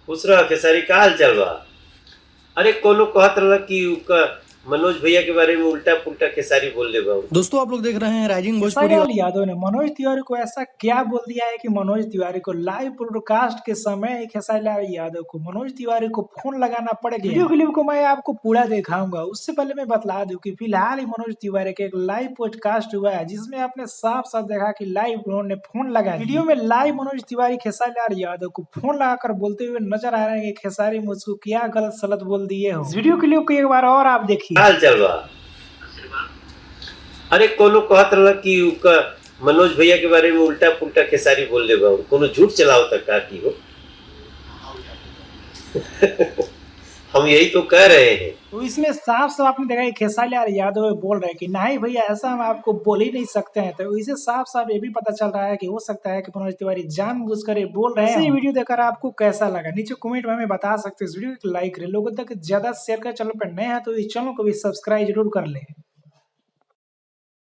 खुश रह खेसारी, का हाल चाल बा? अरे कोनो कहत रहल कि मनोज भैया के बारे में उल्टा पुल्टा खेसारी बोल दे बा। दोस्तों आप लोग देख रहे हैं राइजिंग भोजपुरी। खेसारी लाल यादव ने मनोज तिवारी को ऐसा क्या बोल दिया है कि मनोज तिवारी को लाइव ब्रॉडकास्ट के समय ही खेसारी लाल यादव को मनोज तिवारी को फोन लगाना पड़ गया। वीडियो क्लिप को मैं आपको पूरा दिखाऊंगा। उससे पहले मैं बतला दूं कि फिलहाल ही मनोज तिवारी का एक लाइव पॉडकास्ट हुआ है जिसमें आपने साफ साफ देखा कि लाइव उन्होंने फोन लगाया। वीडियो में लाइव मनोज तिवारी खेसारी लाल यादव को फोन लगाकर बोलते हुए नजर आ रहे हैं कि खेसारी मुझको क्या गलत सलत बोल दिए हो। इस वीडियो क्लिप को एक बार और आप देखिए। हाल चल बा? अरे कोनो कहत रहल कि मनोज भैया के बारे में उल्टा पुल्टा खेसारी बोल दे बा। कोनो झूठ चलाओ तक का की हो। हम यही तो कह रहे हैं। तो इसमें साफ साफ आपने देखा कि खेसारी लाल यादव बोल रहे हैं कि नहीं भैया ऐसा हम आपको बोल ही नहीं सकते हैं। तो इसे साफ साफ ये भी पता चल रहा है कि हो सकता है कि मनोज तिवारी जानबूझकर ये बोल रहे हैं। ये वीडियो देखकर आपको कैसा लगा नीचे कमेंट में हमें बता सकते हैं। इस वीडियो को लाइक करें, लोगों तक ज्यादा शेयर कर। चैनल पर नए हैं तो इस चैनल को भी सब्सक्राइब जरूर कर ले।